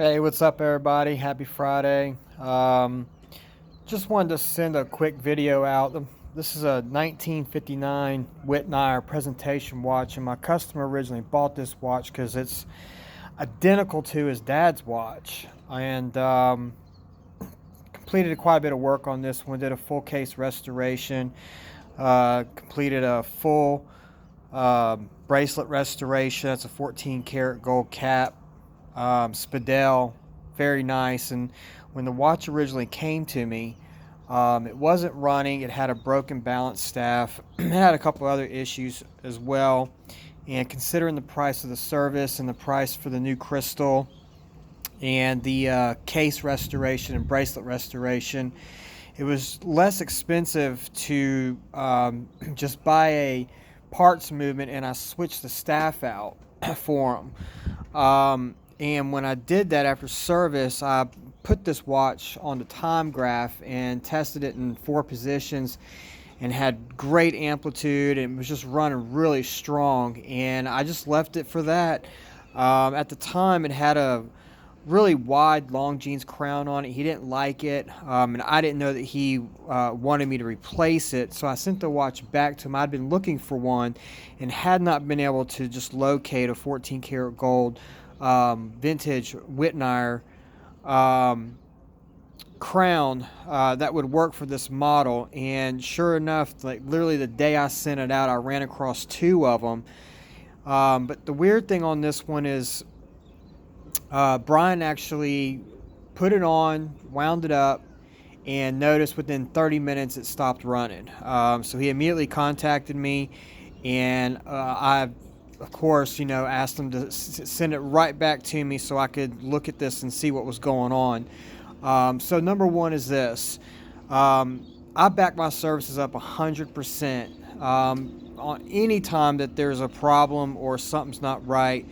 Hey, what's up, everybody? Happy Friday. Just wanted to send a quick video out. This is a 1959 Whitnire presentation watch, and my customer originally bought this watch because it's identical to his dad's watch. And completed quite a bit of work on this one. Did a full case restoration. Completed a full bracelet restoration. That's a 14 karat gold cap. Spadell, very nice. And when the watch originally came to me, it wasn't running. It had a broken balance staff. It had a couple other issues as well. And considering the price of the service and the price for the new crystal and the case restoration and bracelet restoration, it was less expensive to just buy a parts movement, and I switched the staff out for them. And when I did that after service, I put this watch on the time graph and tested it in 4 positions and had great amplitude, and it was just running really strong. And I just left it for that. At the time, it had a really wide Longines crown on it. He didn't like it, and I didn't know that he wanted me to replace it, so I sent the watch back to him. I'd been looking for one and had not been able to just locate a 14 karat gold vintage Whitnire crown that would work for this model. And sure enough, like literally the day I sent it out, I ran across 2 of them. But the weird thing on this one is Brian actually put it on, wound it up, and noticed within 30 minutes it stopped running. So he immediately contacted me, and I, of course, asked him to send it right back to me so I could look at this and see what was going on. So number one is this. I back my services up 100% on any time that there's a problem or something's not right.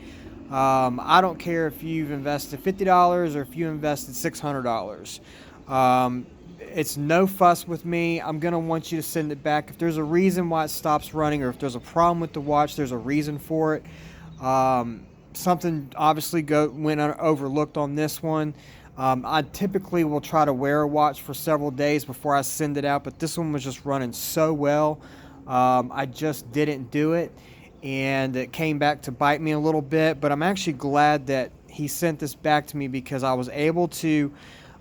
I don't care if you've invested $50 or if you invested $600. It's no fuss with me. I'm going to want you to send it back. If there's a reason why it stops running, or if there's a problem with the watch, there's a reason for it. Something obviously went overlooked on this one. I typically will try to wear a watch for several days before I send it out, but this one was just running so well. I just didn't do it, and it came back to bite me a little bit. But I'm actually glad that he sent this back to me, because I was able to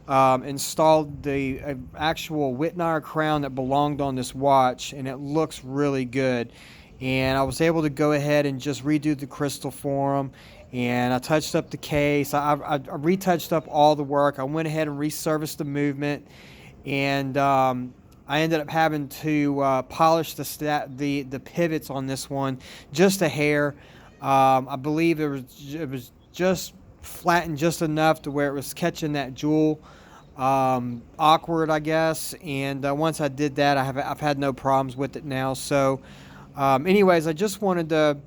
install the actual Whitnire crown that belonged on this watch, and it looks really good. And I was able to go ahead and just redo the crystal for him, and I touched up the case. I retouched up all the work. I went ahead and reserviced the movement, and I ended up having to polish the pivots on this one just a hair. I believe it was just flattened just enough to where it was catching that jewel awkward, I guess. And once I did that, I've had no problems with it now. So anyways, I just wanted to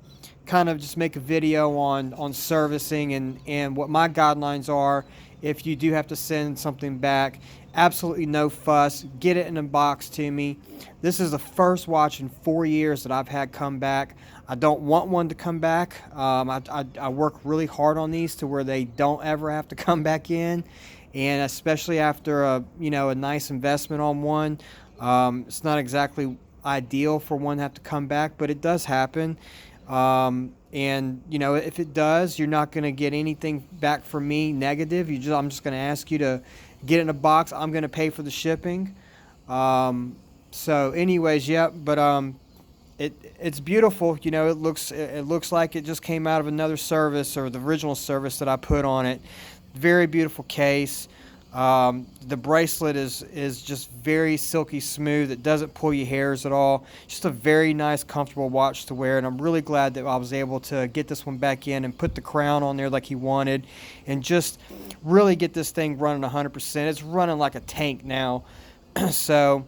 kind of just make a video on servicing and what my guidelines are if you do have to send something back. Absolutely no fuss. Get it in a box to me. This is the first watch in 4 years that I've had come back. I don't want one to come back. I work really hard on these to where they don't ever have to come back in, and especially after a nice investment on one, it's not exactly ideal for one to have to come back, but it does happen. And if it does, you're not going to get anything back from me negative. I'm just going to ask you to get it in a box. I'm going to pay for the shipping. So anyways, yeah, but it's beautiful. It looks like it just came out of another service, or the original service that I put on it. Very beautiful case. The bracelet is just very silky smooth. It doesn't pull your hairs at all. Just a very nice, comfortable watch to wear, and I'm really glad that I was able to get this one back in and put the crown on there like he wanted, and just really get this thing running 100%. It's running like a tank now. So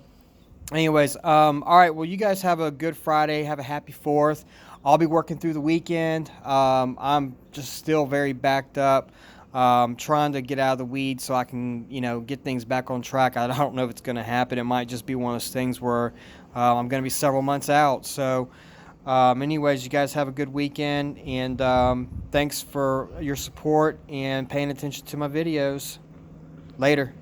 anyways, all right, well, you guys have a good Friday. Have a happy 4th. I'll be working through the weekend. I'm just still very backed up. Trying to get out of the weeds so I can, get things back on track. I don't know if it's going to happen. It might just be one of those things where I'm going to be several months out. So Anyways, you guys have a good weekend, and thanks for your support and paying attention to my videos. Later.